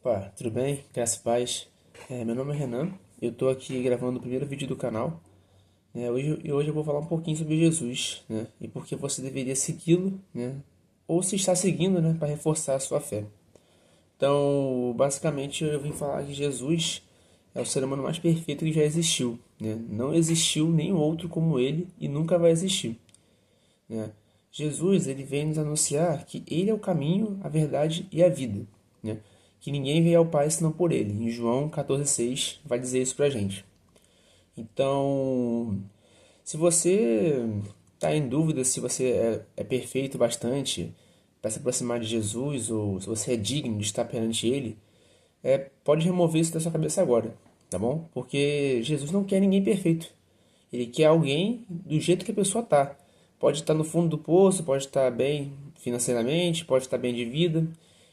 Opa, tudo bem? Graças e paz. Meu nome é Renan, eu estou aqui gravando o primeiro vídeo do canal. Hoje eu vou falar um pouquinho sobre Jesus, né? E por que você deveria segui-lo, né? Ou se está seguindo, né? Para reforçar a sua fé. Então, basicamente, eu vim falar que Jesus é o ser humano mais perfeito que já existiu, né? Não existiu nenhum outro como ele e nunca vai existir, né? Jesus, ele vem nos anunciar que ele é o caminho, a verdade e a vida, né? Que ninguém veio ao Pai senão por ele. Em João 14,6 vai dizer isso pra gente. Então, se você está em dúvida se você é perfeito bastante para se aproximar de Jesus ou se você é digno de estar perante ele, pode remover isso da sua cabeça agora, tá bom? Porque Jesus não quer ninguém perfeito. Ele quer alguém do jeito que a pessoa tá. Pode estar no fundo do poço, pode estar bem financeiramente, pode estar bem de vida.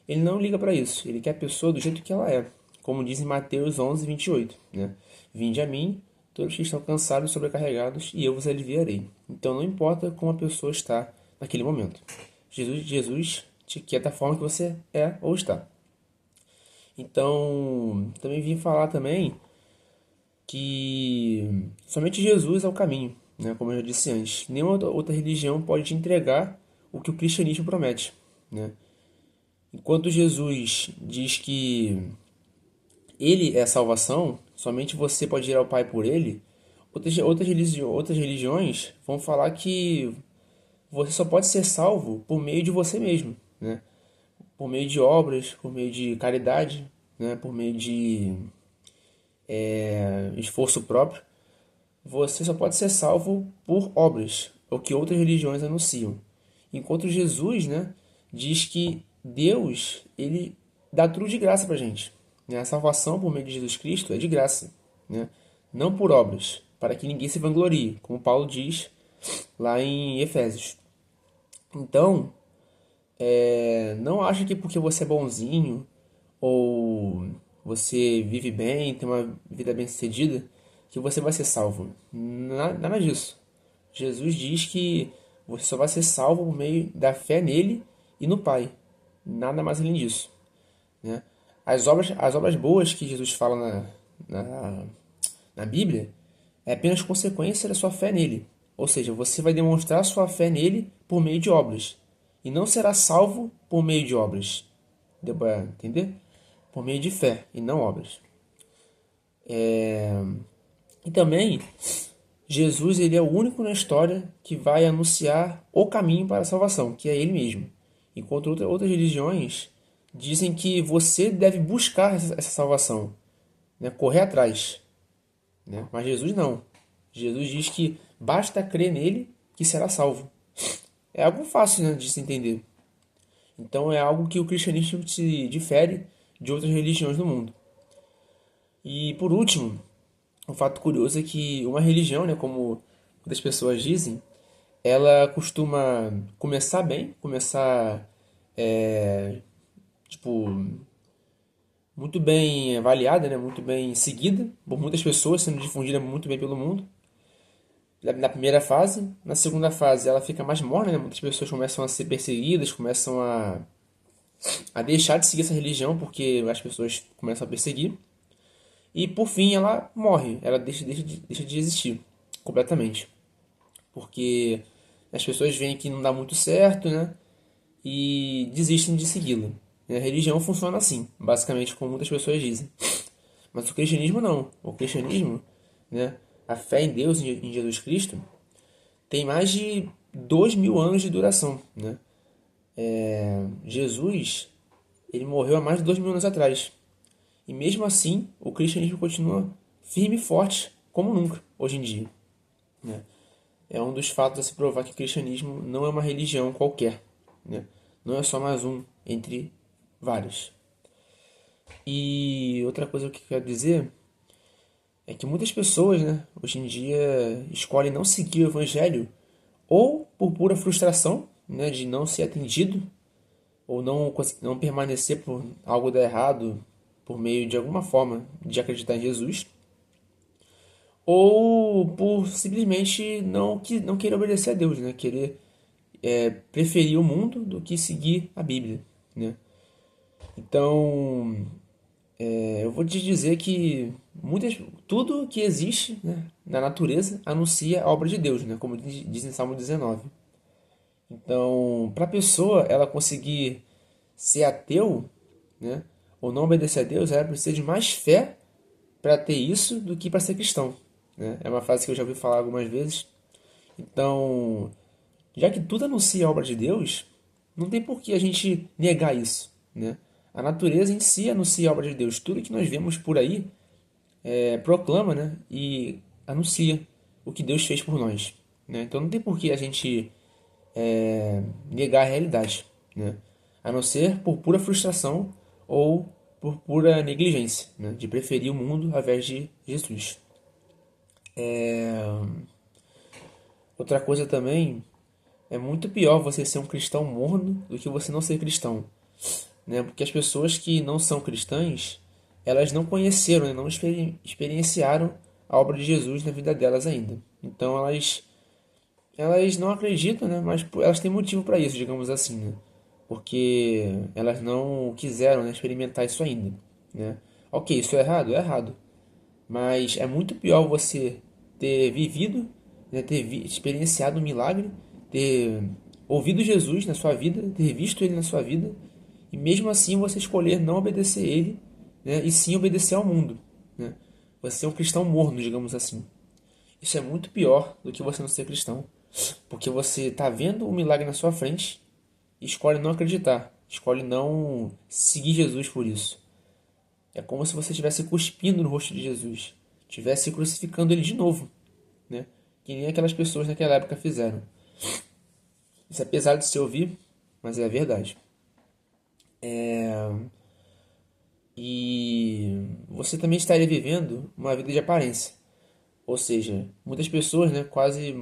Ele não liga para isso. Ele quer a pessoa do jeito que ela é. Como diz em Mateus 11:28, né? Vinde a mim, todos que estão cansados e sobrecarregados, e eu vos aliviarei. Então não importa como a pessoa está naquele momento. Jesus te quer da forma que você é ou está. Então, também vim falar também que somente Jesus é o caminho, né? Como eu já disse antes. Nenhuma outra religião pode te entregar o que o cristianismo promete, né? Enquanto Jesus diz que ele é a salvação, somente você pode ir ao Pai por ele, outras religiões vão falar que você só pode ser salvo por meio de você mesmo, né? Por meio de obras, por meio de caridade, né? Por meio de esforço próprio. Você só pode ser salvo por obras, o que outras religiões anunciam. Enquanto Jesus, né, diz que Deus, ele dá tudo de graça pra gente, né? A salvação por meio de Jesus Cristo é de graça, né? Não por obras, para que ninguém se vanglorie, como Paulo diz lá em Efésios. Então, não acha que porque você é bonzinho ou você vive bem, tem uma vida bem-sucedida, que você vai ser salvo. Nada disso. Jesus diz que você só vai ser salvo por meio da fé nele e no Pai. Nada mais além disso, né? As obras boas que Jesus fala na, na Bíblia é apenas consequência da sua fé nele. Ou seja, você vai demonstrar sua fé nele por meio de obras. E não será salvo por meio de obras. Deu para entender? Por meio de fé e não obras. E também, Jesus ele é o único na história que vai anunciar o caminho para a salvação, que é ele mesmo. Enquanto outras religiões dizem que você deve buscar essa salvação, né? Correr atrás, né? Mas Jesus não. Jesus diz que basta crer nele que será salvo. É algo fácil, né, de se entender. Então é algo que o cristianismo se difere de outras religiões do mundo. E por último, um fato curioso é que uma religião, né, como muitas pessoas dizem, ela costuma começar bem, começar tipo muito bem avaliada, né, muito bem seguida por muitas pessoas, sendo difundida muito bem pelo mundo. Na primeira fase, na segunda fase ela fica mais morna, né? Muitas pessoas começam a ser perseguidas, começam a deixar de seguir essa religião porque as pessoas começam a perseguir. E por fim ela morre, ela deixa de existir completamente. Porque as pessoas veem que não dá muito certo, né? E desistem de segui-la. A religião funciona assim, basicamente, como muitas pessoas dizem. Mas o cristianismo não. O cristianismo, né? A fé em Deus, em Jesus Cristo, tem mais de 2.000 anos de duração, né? Jesus, ele morreu há mais de 2.000 anos atrás. E mesmo assim, o cristianismo continua firme e forte, como nunca, hoje em dia, né? É um dos fatos a se provar que o cristianismo não é uma religião qualquer, né? Não é só mais um entre vários. E outra coisa que eu quero dizer é que muitas pessoas, né, hoje em dia escolhem não seguir o evangelho ou por pura frustração, né, de não ser atendido ou não permanecer por algo dar errado por meio de alguma forma de acreditar em Jesus, ou por simplesmente não querer obedecer a Deus, né, querer preferir o mundo do que seguir a Bíblia, né? Então, Eu vou te dizer que tudo que existe, né, na natureza anuncia a obra de Deus, né, como diz em Salmo 19. Então, para a pessoa ela conseguir ser ateu, né, ou não obedecer a Deus, ela precisa de mais fé para ter isso do que para ser cristão, né? É uma frase que eu já ouvi falar algumas vezes. Então, já que tudo anuncia a obra de Deus, não tem por que a gente negar isso, né? A natureza em si anuncia a obra de Deus. Tudo que nós vemos por aí proclama, né? E anuncia o que Deus fez por nós, né? Então não tem por que a gente negar a realidade, né? A não ser por pura frustração ou por pura negligência, né? De preferir o mundo ao invés de Jesus. Outra coisa também, é muito pior você ser um cristão morno do que você não ser cristão, né? Porque as pessoas que não são cristãs, elas não conheceram, né? Não experienciaram a obra de Jesus na vida delas ainda. Então elas não acreditam, né? Mas elas têm motivo para isso, digamos assim, né? Porque elas não quiseram, né, experimentar isso ainda, né? Ok, isso é errado? É errado. Mas é muito pior você ter vivido, né, experienciado um milagre, ter ouvido Jesus na sua vida, ter visto ele na sua vida, e mesmo assim você escolher não obedecer ele, né, e sim obedecer ao mundo, né? Você é um cristão morno, digamos assim. Isso é muito pior do que você não ser cristão, porque você está vendo um milagre na sua frente e escolhe não acreditar, escolhe não seguir Jesus por isso. É como se você estivesse cuspindo no rosto de Jesus, estivesse crucificando ele de novo, né? Que nem aquelas pessoas naquela época fizeram. Isso é pesado de se ouvir, mas é a verdade. E você também estaria vivendo uma vida de aparência. Ou seja, muitas pessoas, né, quase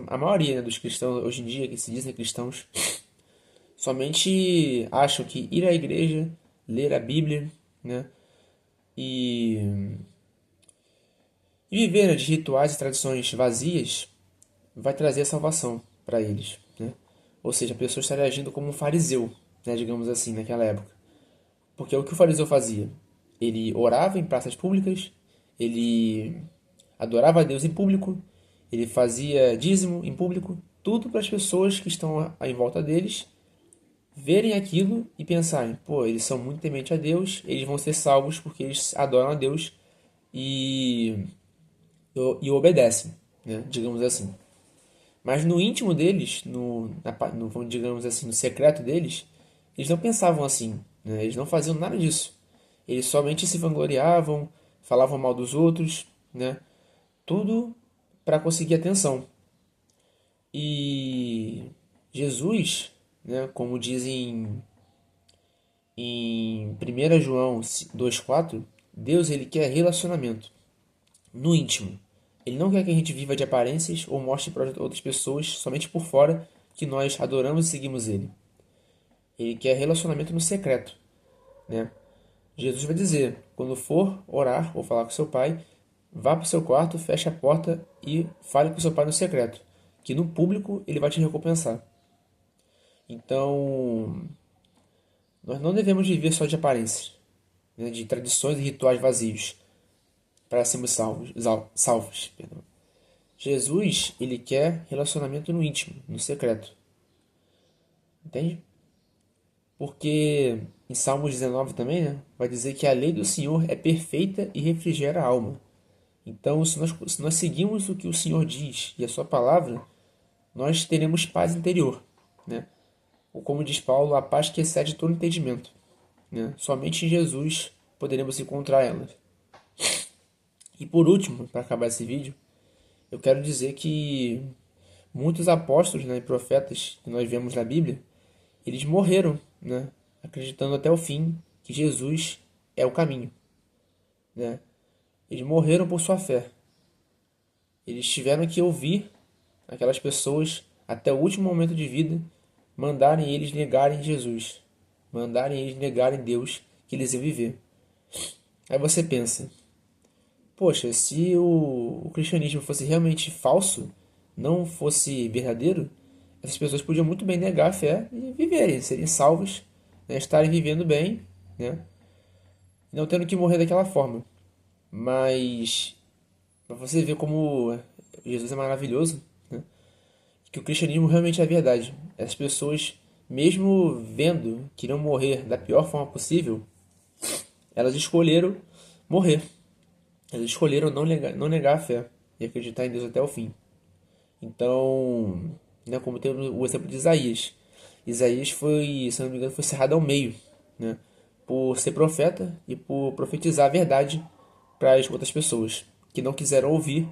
a maioria, né, dos cristãos hoje em dia que se dizem cristãos, somente acham que ir à igreja, ler a Bíblia, né, e viver, né, de rituais e tradições vazias vai trazer a salvação para eles, né? Ou seja, a pessoa estaria agindo como um fariseu, né, digamos assim, naquela época. Porque o que o fariseu fazia? Ele orava em praças públicas, ele adorava a Deus em público, ele fazia dízimo em público, tudo para as pessoas que estão em volta deles verem aquilo e pensarem: pô, eles são muito tementes a Deus, eles vão ser salvos porque eles adoram a Deus e, e obedecem, né? Digamos assim. Mas no íntimo deles, digamos assim, no secreto deles, eles não pensavam assim, né? Eles não faziam nada disso. Eles somente se vangloriavam, falavam mal dos outros, né? Tudo para conseguir atenção. E Jesus, né, como dizem em 1 João 2,4, Deus ele quer relacionamento no íntimo. Ele não quer que a gente viva de aparências ou mostre para outras pessoas somente por fora que nós adoramos e seguimos ele. Ele quer relacionamento no secreto, né? Jesus vai dizer: quando for orar ou falar com seu pai, vá para o seu quarto, feche a porta e fale com seu pai no secreto, que no público ele vai te recompensar. Então, nós não devemos viver só de aparências, né, de tradições e rituais vazios para sermos salvos. Perdão. Jesus, ele quer relacionamento no íntimo, no secreto. Entende? Porque em Salmos 19 também, né, vai dizer que a lei do Senhor é perfeita e refrigera a alma. Então, se nós seguimos o que o Senhor diz e a sua palavra, nós teremos paz interior, né? Ou como diz Paulo, a paz que excede todo entendimento, né? Somente em Jesus poderemos encontrar ela. E por último, para acabar esse vídeo, eu quero dizer que muitos apóstolos, né, e profetas que nós vemos na Bíblia, eles morreram, né, acreditando até o fim que Jesus é o caminho, né? Eles morreram por sua fé. Eles tiveram que ouvir aquelas pessoas até o último momento de vida mandarem eles negarem Jesus, mandarem eles negarem Deus que eles iam viver. Aí você pensa: poxa, se o cristianismo fosse realmente falso, não fosse verdadeiro, essas pessoas podiam muito bem negar a fé e viverem, serem salvos, né, estarem vivendo bem, né? não tendo que morrer daquela forma. Mas para você ver como Jesus é maravilhoso, né? Que o cristianismo realmente é a verdade. As pessoas, mesmo vendo que iriam morrer da pior forma possível, elas escolheram morrer. Elas escolheram não negar a fé e acreditar em Deus até o fim. Então, né, como temos o exemplo de Isaías. Isaías foi, se não me engano, foi cerrado ao meio, né, por ser profeta e por profetizar a verdade para as outras pessoas que não quiseram ouvir,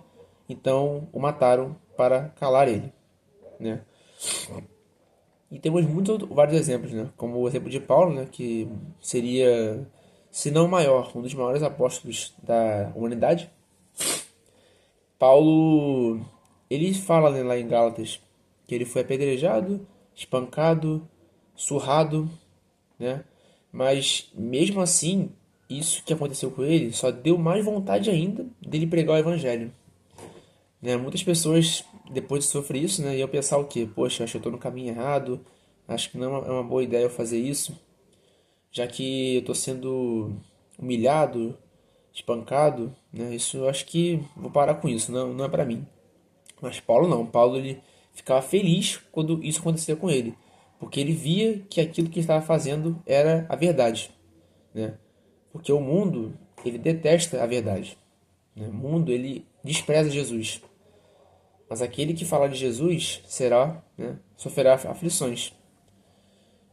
então o mataram para calar ele, né? E temos vários exemplos, né? Como o exemplo de Paulo, né? Que seria, se não o maior, um dos maiores apóstolos da humanidade. Paulo, ele fala, né, lá em Gálatas que ele foi apedrejado, espancado, surrado, né? Mas mesmo assim, isso que aconteceu com ele só deu mais vontade ainda dele pregar o evangelho, né? Muitas pessoas, depois de sofrer isso, né, iam pensar o quê? Poxa, acho que eu estou no caminho errado, acho que não é uma boa ideia eu fazer isso, já que eu estou sendo humilhado, espancado, né? Isso eu acho que vou parar com isso, não é para mim. Mas Paulo não, Paulo ele ficava feliz quando isso acontecia com ele, porque ele via que aquilo que ele estava fazendo era a verdade, né? Porque o mundo, ele detesta a verdade, né? O mundo, ele despreza Jesus. Mas aquele que fala de Jesus será, né, sofrerá aflições.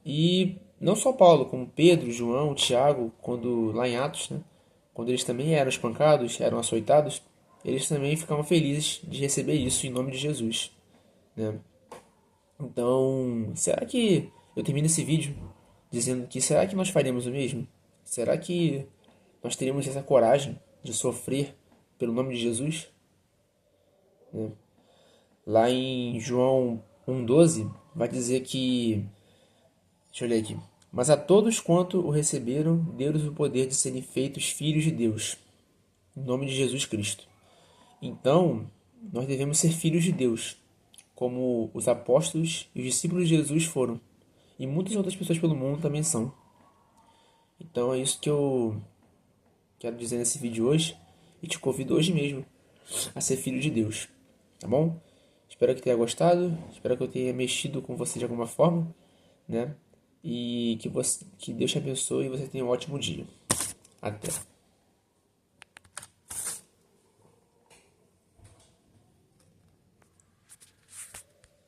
E não só Paulo, como Pedro, João, Tiago, quando lá em Atos, né, quando eles também eram espancados, eram açoitados, eles também ficavam felizes de receber isso em nome de Jesus, né? Então, será que eu termino esse vídeo dizendo que será que nós faremos o mesmo? Será que nós teríamos essa coragem de sofrer pelo nome de Jesus, né? Lá em João 1,12 vai dizer que, deixa eu ler aqui, mas a todos quanto o receberam, deu-lhes o poder de serem feitos filhos de Deus, em nome de Jesus Cristo. Então, nós devemos ser filhos de Deus, como os apóstolos e os discípulos de Jesus foram, e muitas outras pessoas pelo mundo também são. Então é isso que eu quero dizer nesse vídeo hoje, e te convido hoje mesmo a ser filho de Deus, tá bom? Espero que tenha gostado, espero que eu tenha mexido com você de alguma forma, né? E que Deus te abençoe e você tenha um ótimo dia. Até.